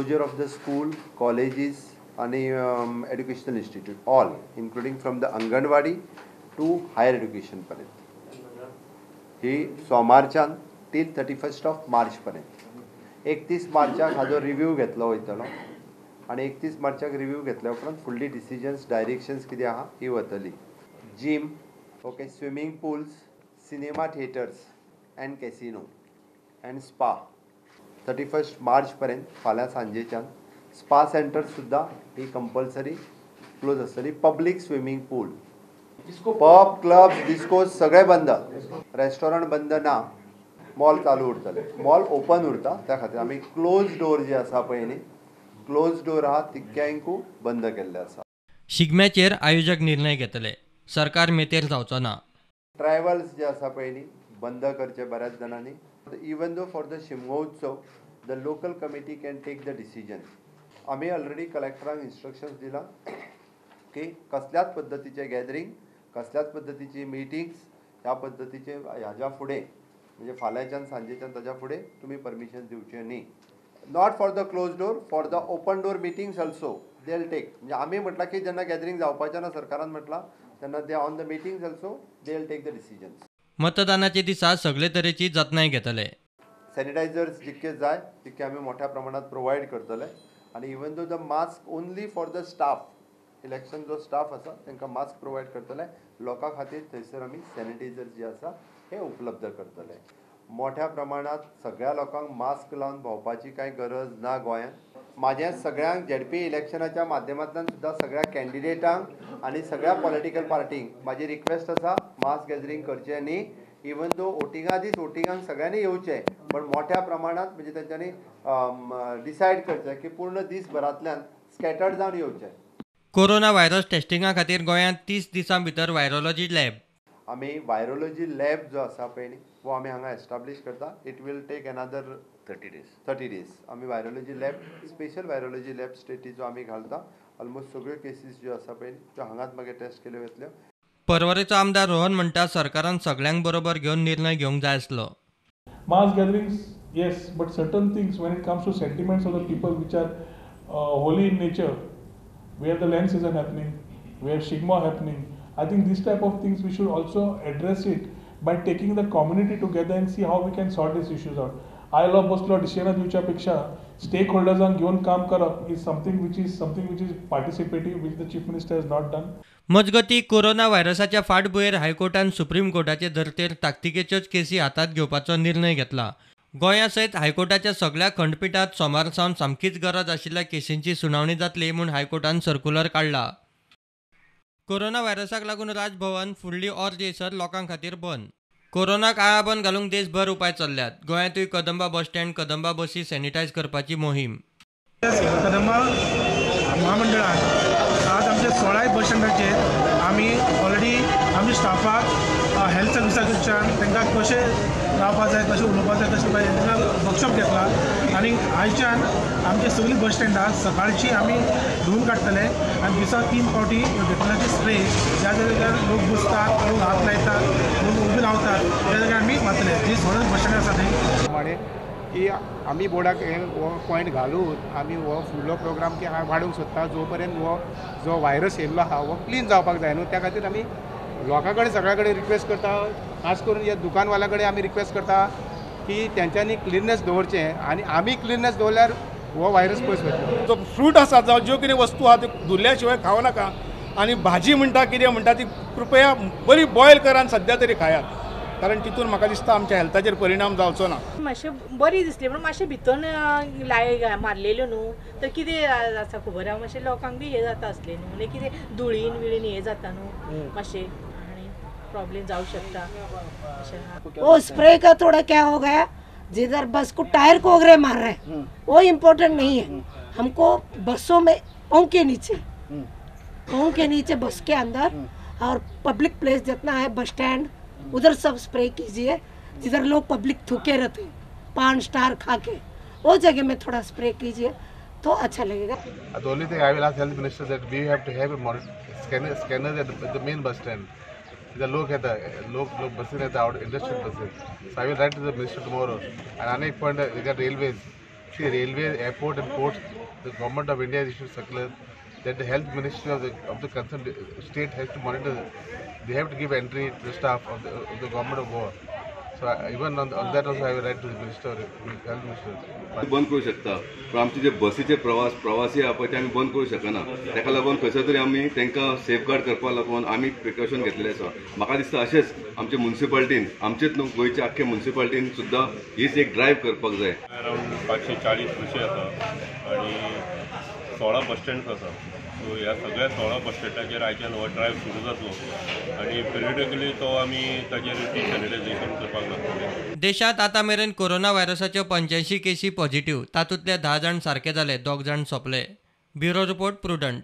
closure of the school, colleges and educational institute, all including from the Anganwadi to higher education पर्यंत ही सोमारच्यान till 31st of March पर्यंत 31 मार्चाक हाजो review घेतलो वयतलो आणि 31 मार्चाक रिव्ह्यू घेतल्या उपरांत फुडली डिसिजन्स डायरेक्शन्स कितें आहा ही वतली. Gym, okay, swimming pools, cinema theatres end casino end spa 31st March पर्यंत फाल्यां सांजेच्यान स्पा सेंटर सुद्दां ही कंपल्सरी क्लोज आसतली. पब्लीक स्विमींग पूल, पब, क्लब, डिस्को सगळे बंद, रेस्टॉरंट बंद ना, मॉल चालू उरतले, मॉल ओपन उरता. त्या खातीर आमी क्लोज डोर जे आसा पळय न्ही, क्लोज डोर आहा तितक्यांकू बंद केल्ले आसा. शिगम्याचेर आयोजक निर्णय घेतले, सरकार मेतेर जावचो ना. ट्रॅव्हल्स जे आसा पळय न्ही बंद करचे बऱ्याच जाणांनी. Even though for the Shigmotsav the local committee can take the decision. आमी ऑलरेडी कलेक्टरांक इन्स्ट्रक्शन्स दिला की कसल्याच पद्दतीचे गॅदरींग, कसल्याच पद्दतीची मिटिंग्स ह्या पद्दतीचे हाज्या फुडें म्हणजे फाल्यांच्यान सांजेच्यान ताज्या फुडें तुमी परमिशन दिवचें न्ही. Not for the close door, for the open door meetings also they will take. म्हणजे आमी म्हटलां की जेन्ना गॅदरींग जावपाचें ना सरकारान म्हटलां तेन्ना they on the meetings also they will take the decisions. मतदानाचे दिसा सगळे तरेची जतनाय घेतले. सॅनिटायझर्स जितके जाय तितके आमी मोठ्या प्रमाणात प्रोवायड करतले आणि even though the mask only for the staff, election जो स्टाफ आसा तांकां मास्क प्रोवायड करतले. लोकां खातीर थंयसर आमी सॅनिटायझर जे आसा हे उपलब्ध करतले. मोठ्या प्रमाणात सगळ्या लोकांक मास्क लावन भोंवपाची कांय गरज ना गोंयांत. म्हाजें सगळ्यांक झेडपी इलेक्शनाच्या माध्यमांतल्यान सुद्दां सगळ्या कॅन्डिडेटांक आनी सगळ्या पॉलिटिकल पार्टींक म्हाजी रिक्वेस्ट आसा, मास गॅदरींग करचें न्ही. इवन दो वोटिंगा दीस वोटिंगांक सगळ्यांनी येवचें, पण मोठ्या प्रमाणात म्हणजे तेंच्यांनी डिसायड करचें की पूर्ण दिसभरांतल्यान स्कॅटर्ड जावन येवचें. कोरोना व्हायरस टेस्टिंगा खातीर गोंयांत 30 दिसां भितर व्हायरोलॉजी लॅब. आमी व्हायरोलॉजी लॅब जो आसा पळय न्ही वो आमी हांगा एस्टाब्लीश करता. It will take another 30 days. आमी virology lab, special virology lab स्टेटीचो आमी घालता. ऑलमोस्ट सगळ्यो केसीस ज्यो आसा पळय त्यो हांगाच मागीर टेस्ट केल्यो वतल्यो. परवरेचो आमदार रोहन म्हणटा सरकारान सगळ्यांक बरोबर घेवन निर्णय घेवंक जाय आसलो. Mass gatherings, yes, but certain things when it comes to sentiments of the people which are holy in nature, where the Lent season happening, where Shigma happening, I think this type of things we should also address it by taking the community together and see how we can sort these issues out. I love बसलो decision दिवच्यापेक्षा stake होल्डर्सांक घेवन काम करप is something which is participative, which the chief minister has not done. मजगती corona व्हायरसाच्या फाटभुंयेर हायकोर्टान supreme कोर्टाचे धर्तेर ताकतिकेच्योच केसी हातात घेवपाचो निर्णय घेतला. गोंया सयत हायकोर्टाच्या सगळ्या खंडपीठात सोमार सावन सामकीच गरज आशिल्ल्या केसींची सुनावणी जातली म्हूण हायकोर्टान सर्क्युलर काडला. कोरोना व्हायरसाक लागून राजभवन फुडली ऑर्जेसर लोकां खातीर बंद. कोरोनाक आळाबंद घालूंक देशभर उपाय चल्ल्यात. गोंयांतूय कदंबा बस स्टँड, कदंबा बसी सॅनिटायज करपाची मोहीम. कदंबा महामंडळान आज आमच्या 16 बस स्टँडाचेर आमी ऑलरेडी आमच्या स्टाफाक हेल्थ सर्विसांच्यान तांकां कशें रावपा जाय, कशें उलोवपा जाय, कशें पाहिजे तांकां वर्कशॉप घेतला. आनी आयच्यान आमचे सगळीं बस स्टँडां सकाळची आमी धुवन काडटले आनी दिसाक 3 फावटी डेटॉलाचे स्प्रे ज्या जाग्यार लोक बसतात, लोक हात लायतात, लोक उबे रावतात त्या जाग्यार आमी मारतले. जी सगळे बस स्टँड आसा थंय प्रमाणे की आमी बोर्डाक हो पॉयंट घालून आमी हो फुडलो प्रोग्राम की वाडोवंक सोदता जो पर्यंत हो जो व्हायरस येयल्लो आहा हो क्लीन जावपाक जाय न्हू. त्या खातीर आमी लोकां कडेन सगळ्या कडेन रिक्वेस्ट करता, खास करून ह्या दुकानवाल्या कडेन आमी रिक्वेस्ट करता की तेंच्यांनी क्लिननेस दवरचें आनी आमी क्लिननेस दवरल्यार हो व्हायरस पयस वयतलो. जो फ्रूट आसा जावं ज्यो कितें वस्तू आहा त्यो धुल्ल्या शिवाय खावं नाका. आनी भाजी म्हणटा कितें म्हणटा ती कृपया बरी बॉयल करान सद्या तरी खायात, कारण तितून म्हाका दिसता आमच्या हेल्थाचेर परिणाम जावचो ना. मातशें बरी दिसली पूण मातशें भितर मारलेल्यो न्हू तर कितें आसा खबर आहा. मातशें लोकांक बी हें जाता आसलें न्हू, म्हणजे कितें धुळीन विळीन हें जाता न्हू, मातशें आनी प्रॉब्लेम जावं शकता. वो स्प्रे का थोड़ा क्या हो गया, जिधर बस को टायर को वगैरह मार रहे हैं वो इम्पोर्टेंट नहीं है. हमको बसों में पाँव के नीचे बस के अंदर और पब्लिक प्लेस जितना है बस स्टैंड उधर सब स्प्रे कीजिए. जिधर लोग पब्लिक थूके रहते हैं पान स्टार खा के, वो जगह में थोड़ा स्प्रे कीजिए तो अच्छा लगेगा. The only thing I will ask health minister that we have to have a scanners at the main bus stand. The लोग बसें येता out industrial buses. So I will write to the minister tomorrow. And अनेक point regarding railways See, railway, airport and ports, the government of India has issued circular that the health ministry of the concerned state has to monitor. They have to give entry to the staff of the government of Goa. So even on that also I will write to the minister, health minister. बंद करू शकता पण आमचे जे बसीचे प्रवासी आहा पळय ते आमी बंद करू शकना ताका लागून खंयसर तरी आमी तांकां सेफगार्ड करपाक लागून आमी प्रिकॉशन घेतलेले आसा म्हाका दिसता अशेंच आमच्या म्युनिसिपालिटीन आमचेच न्हू गोंयच्या आख्या म्युनिसिपालिटीन सुद्दां हीच एक ड्रायव्ह करपाक जाय अरावंड 540 बशी आसा आनी 16 बस स्टँड्स आसा सो ह्या सगळ्या 16 बस स्टँडाचेर आयच्यान हो ड्रायव्ह सुरू जातलो आनी पिरियडिकली तो आमी ताचेर सॅनिटायझेशन करपाक लागतले. देशात आता मेरेन कोरोना व्हायरसाच्यो 85 केसी पॉझिटिव्ह तातूंतले 10 जाण सारके जाले 2 जाण सोंपले. Bureau report prudent.